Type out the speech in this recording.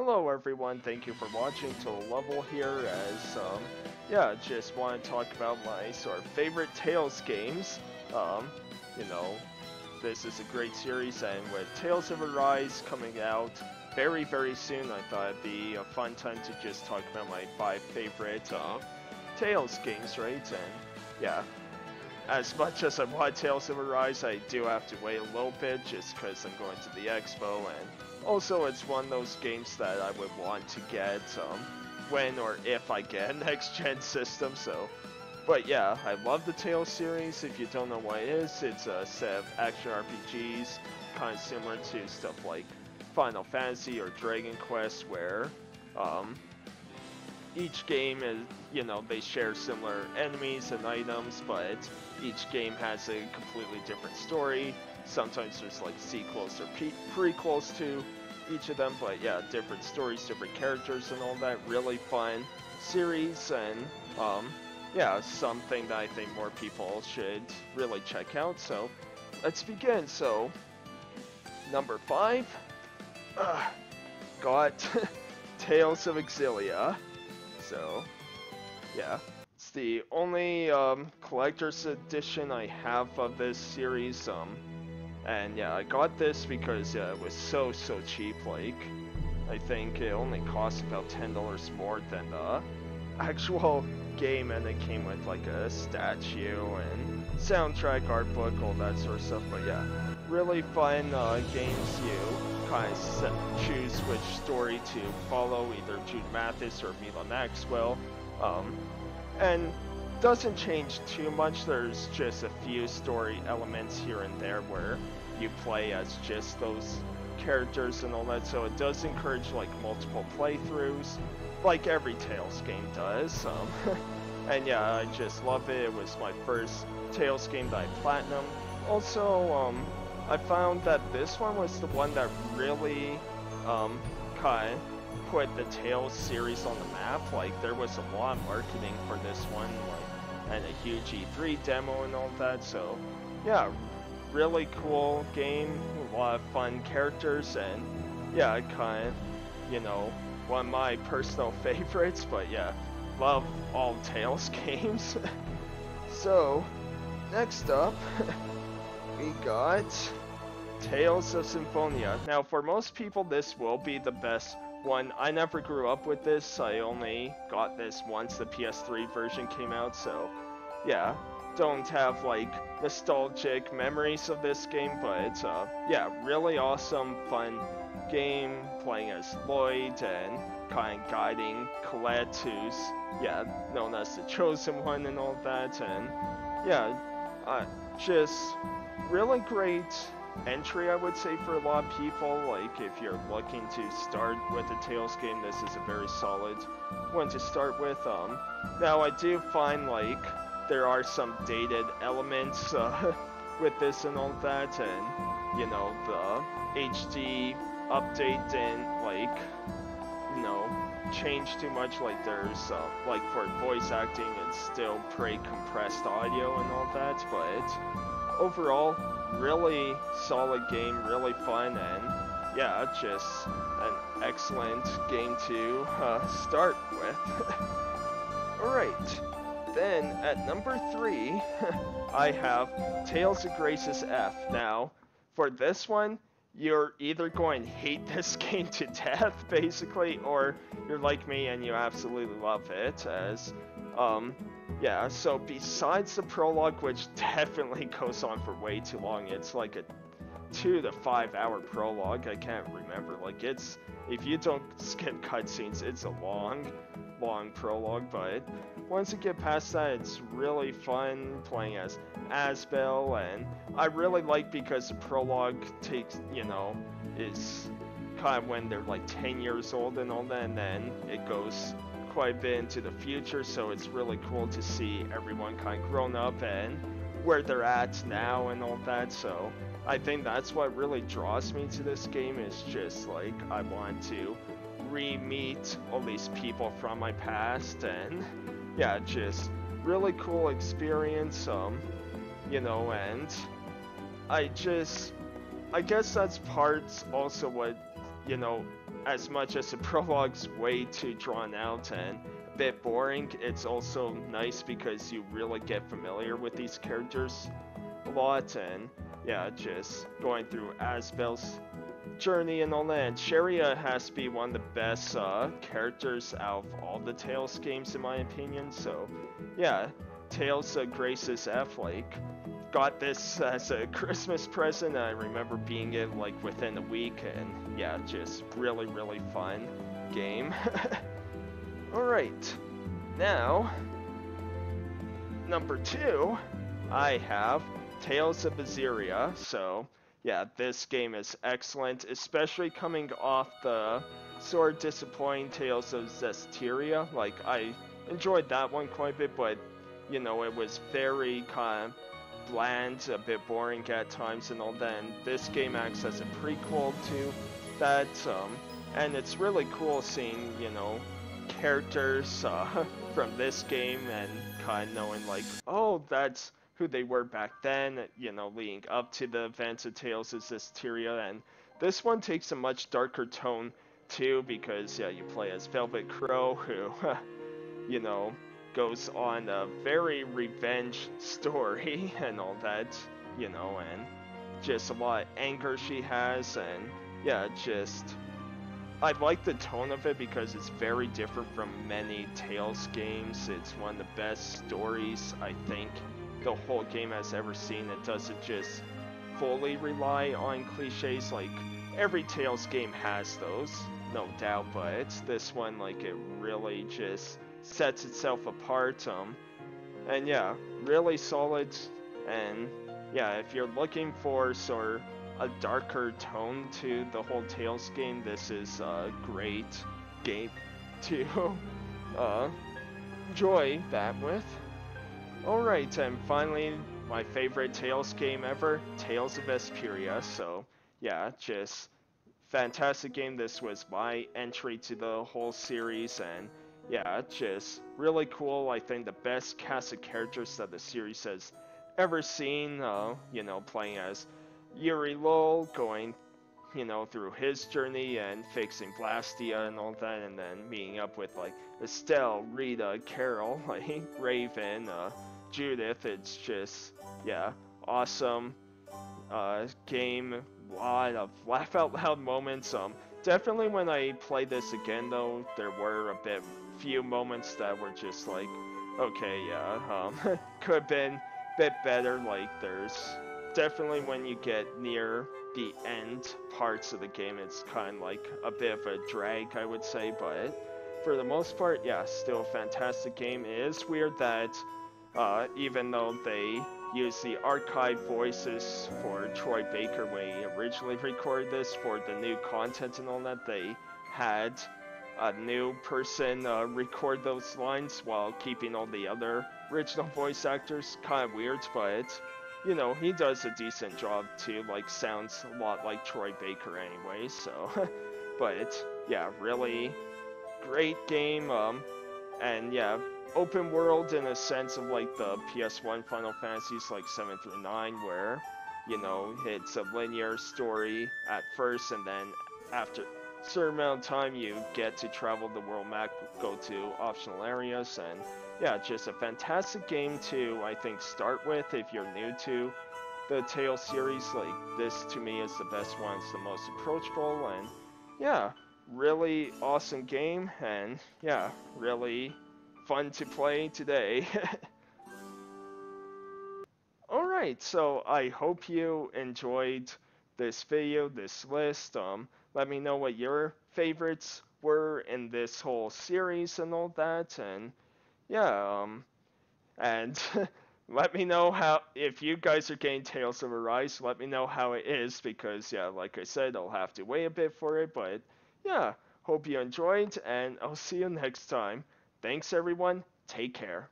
Hello everyone, thank you for watching to the level here as, yeah, just want to talk about my sort of favorite Tales games. You know, this is a great series, and with Tales of Arise coming out very soon, I thought it'd be a fun time to just talk about my 5 favorite, Tales games, right? And, yeah. As much as I want Tales of Arise, I do have to wait a little bit just because I'm going to the expo, and also it's one of those games that I would want to get when or if I get a next-gen system, so. But yeah, I love the Tales series. If you don't know what it is, it's a set of action RPGs, kind of similar to stuff like Final Fantasy or Dragon Quest, where each game is, you know, they share similar enemies and items, but each game has a completely different story. Sometimes there's like sequels or prequels to each of them, but yeah, different stories, different characters and all that. Really fun series, and yeah, something that I think more people should really check out. So let's begin. So number 5, got Tales of Exilia. So yeah, it's the only collector's edition I have of this series, and yeah, I got this because it was so cheap. Like, I think it only cost about $10 more than the actual game, and it came with like a statue and soundtrack, art book, all that sort of stuff. But yeah, really fun games. You kind of choose which story to follow, either Jude Mathis or Mila Maxwell, and doesn't change too much. There's just a few story elements here and there where you play as just those characters and all that, so it does encourage like multiple playthroughs, like every Tales game does. And yeah, I just love it. It was my first Tales game that I platinumed. Also, I found that this one was the one that really kind of put the Tales series on the map. Like, there was a lot of marketing for this one, like, and a huge E3 demo and all that. So yeah, really cool game, a lot of fun characters, and yeah, kind of, you know, one of my personal favorites. But yeah, love all Tales games. So next up, we got Tales of Symphonia. Now, for most people, this will be the best one. I never grew up with this. I only got this once the PS3 version came out, so yeah, don't have like nostalgic memories of this game, but it's yeah, really awesome, fun game, playing as Lloyd and kind of guiding Colette, who's, yeah, known as the Chosen One and all that. And yeah, just really great entry, I would say, for a lot of people. Like, if you're looking to start with a Tales game, this is a very solid one to start with. Now I do find like there are some dated elements with this and all that, and you know, the HD update didn't, like, you know, change too much. Like, there's like for voice acting, it's still pretty compressed audio and all that, but overall, really solid game, really fun, and yeah, just an excellent game to start with. Alright, then at number 3, I have Tales of Graces F. Now, for this one, you're either going to hate this game to death, basically, or you're like me and you absolutely love it, as, yeah, so besides the prologue, which definitely goes on for way too long, it's like a 2 to 5 hour prologue, I can't remember, like, it's, if you don't skip cutscenes, it's a long prologue, but once you get past that, it's really fun playing as Asbel, and I really like because the prologue takes, you know, is kind of when they're like 10 years old and all that, and then it goes quite a bit into the future, so it's really cool to see everyone kind of grown up and where they're at now and all that. So I think that's what really draws me to this game, is just like, I want to re-meet all these people from my past, and yeah, just really cool experience, you know, and I guess that's part also what, you know, as much as the prologue's way too drawn out and a bit boring, it's also nice because you really get familiar with these characters a lot, and yeah, just going through Asbel's journey and all that. And Sharia has to be one of the best characters out of all the Tales games in my opinion, so yeah, Tales Graces F, like, got this as a Christmas present. I remember being it like within a week, and yeah, just really, really fun game. Alright, now, number 2, I have Tales of Aziria. So yeah, this game is excellent, especially coming off the sort of disappointing Tales of Zestiria. Like, I enjoyed that one quite a bit, but you know, it was very kind of bland, a bit boring at times and all that. And this game acts as a prequel to that, and it's really cool seeing, you know, characters from this game and kind of knowing like, oh, that's who they were back then, you know, leading up to the events of Tales of Zestiria. And this one takes a much darker tone too, because yeah, you play as Velvet Crow, who, you know, goes on a very revenge story and all that, you know, and just a lot of anger she has, and yeah, just, I like the tone of it because it's very different from many Tales games. It's one of the best stories I think the whole game has ever seen. It doesn't just fully rely on cliches, like every Tales game has those, no doubt, but this one, like, it really just sets itself apart, and yeah, really solid. And yeah, if you're looking for sort of a darker tone to the whole Tales game, this is a great game to enjoy that with. Alright, and finally, my favorite Tales game ever, Tales of Vesperia. So yeah, just fantastic game. This was my entry to the whole series, and yeah, just really cool. I think the best cast of characters that the series has ever seen. You know, playing as Yuri Lowell, going, you know, through his journey and fixing Blastia and all that, and then meeting up with like Estelle, Rita, Carol, like Raven, Judith. It's just, yeah, awesome game. A lot of laugh out loud moments. Definitely when I play this again though, there were a few moments that were just like, okay, yeah, could have been a bit better. Like, there's definitely when you get near the end parts of the game, it's kind of like a bit of a drag, I would say, but for the most part, yeah, still a fantastic game. It is weird that even though they use the archive voices for Troy Baker when he originally recorded this for the new content and all that, they had a new person record those lines while keeping all the other original voice actors. Kind of weird, but you know, he does a decent job too. Like, sounds a lot like Troy Baker anyway, so but yeah, really great game. And yeah, open world in a sense of like the PS1 Final Fantasies like 7 through 9, where, you know, it's a linear story at first, and then after a certain amount of time you get to travel the world map, go to optional areas, and yeah, just a fantastic game to, I think, start with if you're new to the Tales series. Like, this to me is the best one, it's the most approachable, and yeah, really awesome game, and yeah, really fun to play today. Alright, so I hope you enjoyed this video, this list. Let me know what your favorites were in this whole series and all that, and yeah, and let me know how, if you guys are getting Tales of Arise, let me know how it is, because yeah, like I said, I'll have to wait a bit for it, but yeah, hope you enjoyed, and I'll see you next time. Thanks everyone, take care.